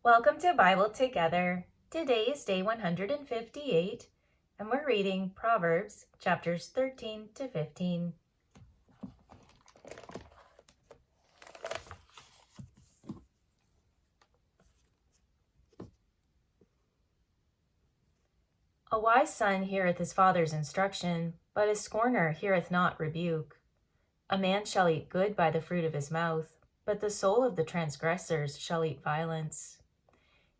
Welcome to Bible Together. Today is day 158, and we're reading Proverbs chapters 13 to 15. A wise son heareth his father's instruction, but a scorner heareth not rebuke. A man shall eat good by the fruit of his mouth, but the soul of the transgressors shall eat violence.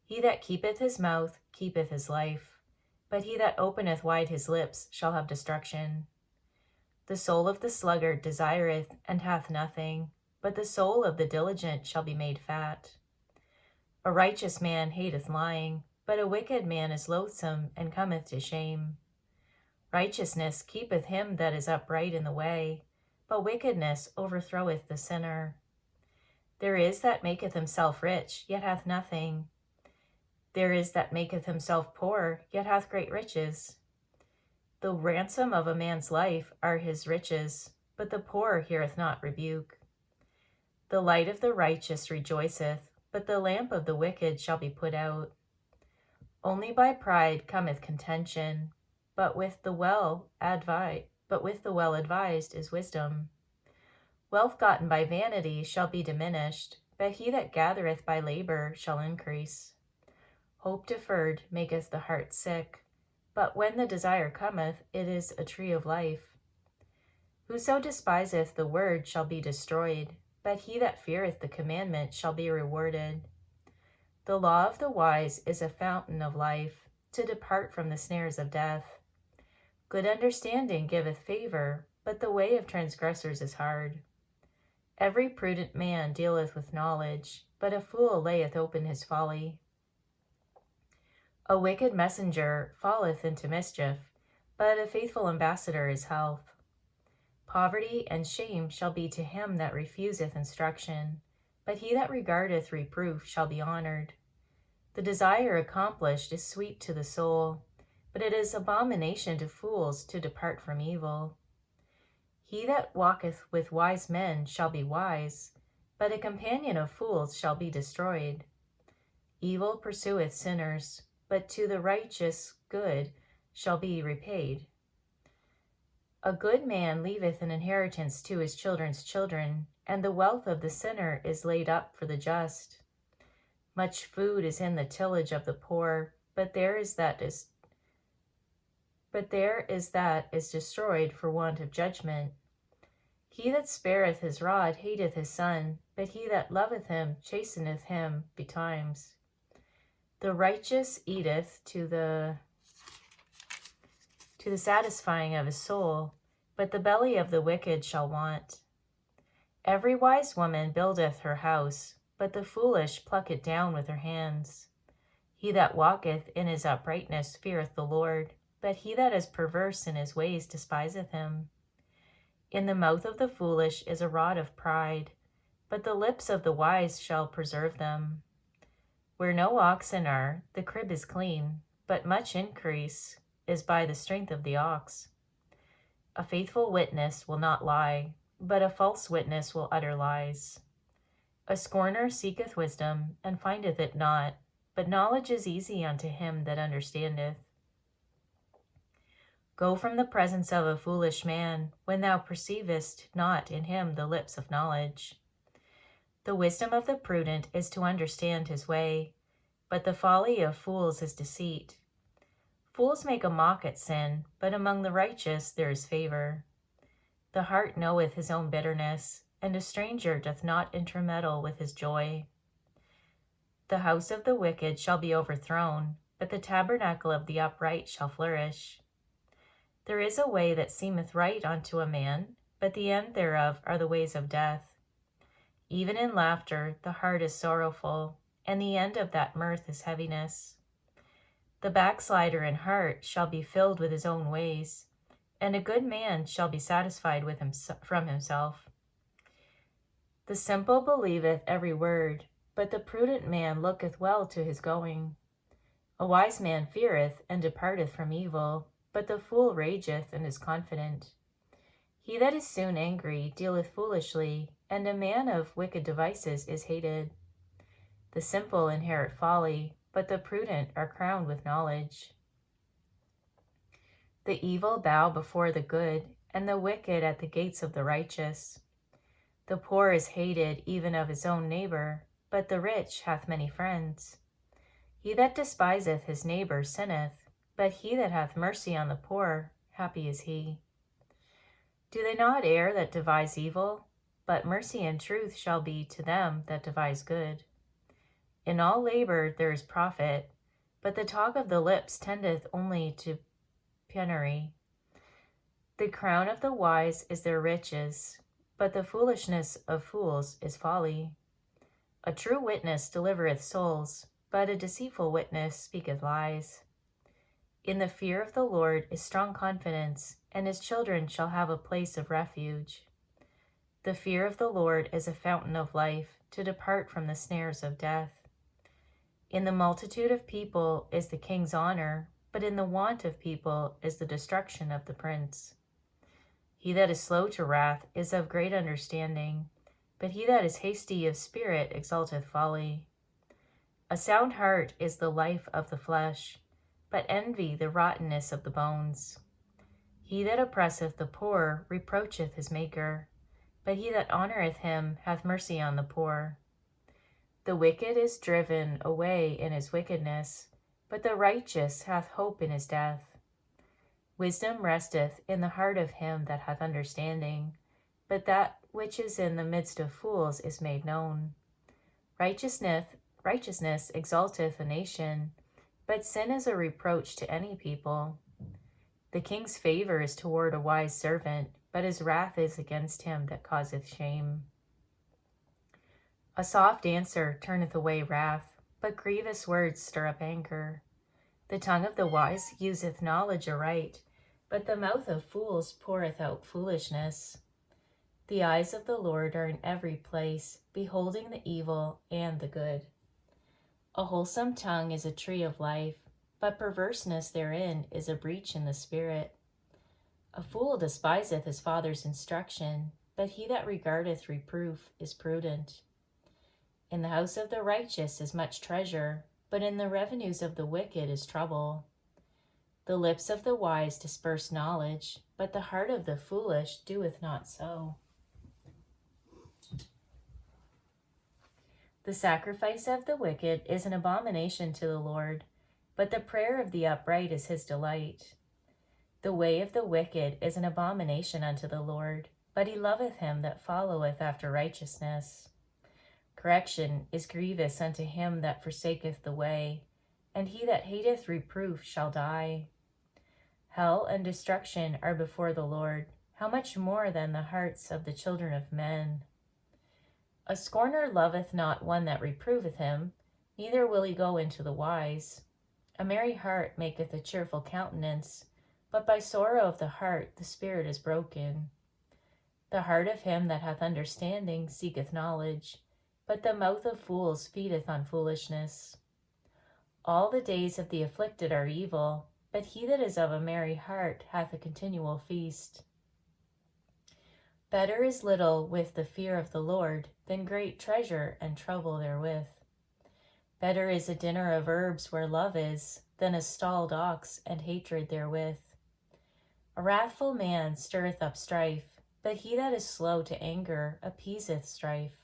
He that keepeth his mouth keepeth his life, but he that openeth wide his lips shall have destruction. The soul of the sluggard desireth, and hath nothing, but the soul of the diligent shall be made fat. A righteous man hateth lying, but a wicked man is loathsome, and cometh to shame. Righteousness keepeth him that is upright in the way, but wickedness overthroweth the sinner. There is that maketh himself rich, yet hath nothing. There is that maketh himself poor, yet hath great riches. The ransom of a man's life are his riches, but the poor heareth not rebuke. The light of the righteous rejoiceth, but the lamp of the wicked shall be put out. Only by pride cometh contention, but with the well advised is wisdom. Wealth gotten by vanity shall be diminished, but he that gathereth by labor shall increase. Hope deferred maketh the heart sick, but when the desire cometh, it is a tree of life. Whoso despiseth the word shall be destroyed, but he that feareth the commandment shall be rewarded. The law of the wise is a fountain of life, to depart from the snares of death. Good understanding giveth favor, but the way of transgressors is hard. Every prudent man dealeth with knowledge, but a fool layeth open his folly. A wicked messenger falleth into mischief, but a faithful ambassador is health. Poverty and shame shall be to him that refuseth instruction, but he that regardeth reproof shall be honored. The desire accomplished is sweet to the soul, but it is abomination to fools to depart from evil. He that walketh with wise men shall be wise, but a companion of fools shall be destroyed. Evil pursueth sinners, but to the righteous good shall be repaid. A good man leaveth an inheritance to his children's children, and the wealth of the sinner is laid up for the just. Much food is in the tillage of the poor, but there is that is destroyed for want of judgment. He that spareth his rod hateth his son, but he that loveth him chasteneth him betimes. The righteous eateth to the satisfying of his soul, but the belly of the wicked shall want. Every wise woman buildeth her house, but the foolish pluck it down with her hands. He that walketh in his uprightness feareth the Lord, but he that is perverse in his ways despiseth him. In the mouth of the foolish is a rod of pride, but the lips of the wise shall preserve them. Where no oxen are, the crib is clean, but much increase is by the strength of the ox. A faithful witness will not lie, but a false witness will utter lies. A scorner seeketh wisdom, and findeth it not, but knowledge is easy unto him that understandeth. Go from the presence of a foolish man, when thou perceivest not in him the lips of knowledge. The wisdom of the prudent is to understand his way, but the folly of fools is deceit. Fools make a mock at sin, but among the righteous there is favor. The heart knoweth his own bitterness, and a stranger doth not intermeddle with his joy. The house of the wicked shall be overthrown, but the tabernacle of the upright shall flourish. There is a way that seemeth right unto a man, but the end thereof are the ways of death. Even in laughter the heart is sorrowful, and the end of that mirth is heaviness. The backslider in heart shall be filled with his own ways, and a good man shall be satisfied with from himself. The simple believeth every word, but the prudent man looketh well to his going. A wise man feareth and departeth from evil, but the fool rageth and is confident. He that is soon angry dealeth foolishly, and a man of wicked devices is hated. The simple inherit folly, but the prudent are crowned with knowledge. The evil bow before the good, and the wicked at the gates of the righteous. The poor is hated even of his own neighbor, but the rich hath many friends. He that despiseth his neighbor sinneth, but he that hath mercy on the poor, happy is he. Do they not err that devise evil? But mercy and truth shall be to them that devise good. In all labor there is profit, but the talk of the lips tendeth only to penury. The crown of the wise is their riches, but the foolishness of fools is folly. A true witness delivereth souls, but a deceitful witness speaketh lies. In the fear of the Lord is strong confidence, and his children shall have a place of refuge. The fear of the Lord is a fountain of life, to depart from the snares of death. In the multitude of people is the king's honor, but in the want of people is the destruction of the prince. He that is slow to wrath is of great understanding, but he that is hasty of spirit exalteth folly. A sound heart is the life of the flesh, but envy the rottenness of the bones. He that oppresseth the poor reproacheth his Maker, but he that honoureth him hath mercy on the poor. The wicked is driven away in his wickedness, but the righteous hath hope in his death. Wisdom resteth in the heart of him that hath understanding, but that which is in the midst of fools is made known. Righteousness exalteth a nation, but sin is a reproach to any people. The king's favor is toward a wise servant, but his wrath is against him that causeth shame. A soft answer turneth away wrath, but grievous words stir up anger. The tongue of the wise useth knowledge aright, but the mouth of fools poureth out foolishness. The eyes of the Lord are in every place, beholding the evil and the good. A wholesome tongue is a tree of life, but perverseness therein is a breach in the spirit. A fool despiseth his father's instruction, but he that regardeth reproof is prudent. In the house of the righteous is much treasure, but in the revenues of the wicked is trouble. The lips of the wise disperse knowledge, but the heart of the foolish doeth not so. The sacrifice of the wicked is an abomination to the Lord, but the prayer of the upright is his delight. The way of the wicked is an abomination unto the Lord, but he loveth him that followeth after righteousness. Correction is grievous unto him that forsaketh the way, and he that hateth reproof shall die. Hell and destruction are before the Lord, how much more than the hearts of the children of men? A scorner loveth not one that reproveth him, neither will he go into the wise. A merry heart maketh a cheerful countenance, but by sorrow of the heart the spirit is broken. The heart of him that hath understanding seeketh knowledge, but the mouth of fools feedeth on foolishness. All the days of the afflicted are evil, but he that is of a merry heart hath a continual feast. Better is little with the fear of the Lord than great treasure and trouble therewith. Better is a dinner of herbs where love is, than a stalled ox and hatred therewith. A wrathful man stirreth up strife, but he that is slow to anger appeaseth strife.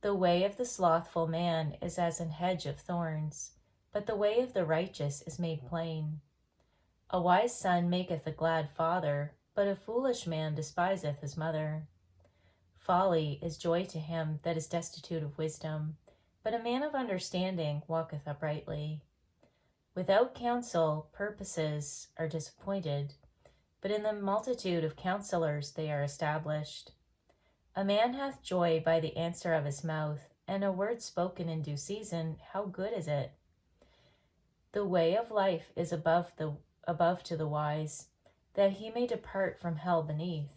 The way of the slothful man is as an hedge of thorns, but the way of the righteous is made plain. A wise son maketh a glad father, but a foolish man despiseth his mother. Folly is joy to him that is destitute of wisdom, but a man of understanding walketh uprightly. Without counsel, purposes are disappointed, but in the multitude of counselors they are established. A man hath joy by the answer of his mouth, and a word spoken in due season, how good is it? The way of life is above to the wise, that he may depart from hell beneath.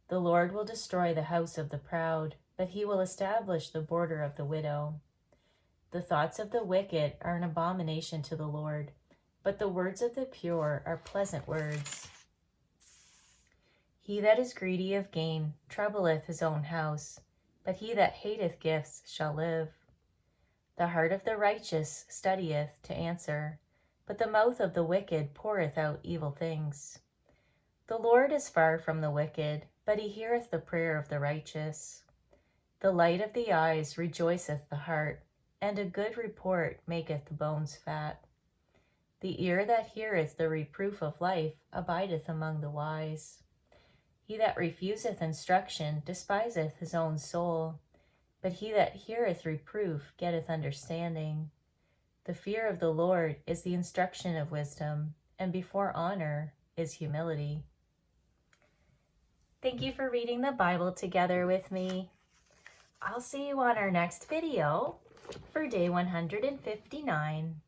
The Lord will destroy the house of the proud, but he will establish the border of the widow. The thoughts of the wicked are an abomination to the Lord, but the words of the pure are pleasant words. He that is greedy of gain troubleth his own house, but he that hateth gifts shall live. The heart of the righteous studieth to answer, but the mouth of the wicked poureth out evil things. The Lord is far from the wicked, but he heareth the prayer of the righteous. The light of the eyes rejoiceth the heart, and a good report maketh the bones fat. The ear that heareth the reproof of life abideth among the wise. He that refuseth instruction despiseth his own soul, but he that heareth reproof getteth understanding. The fear of the Lord is the instruction of wisdom, and before honor is humility. Thank you for reading the Bible together with me. I'll see you on our next video for day 159.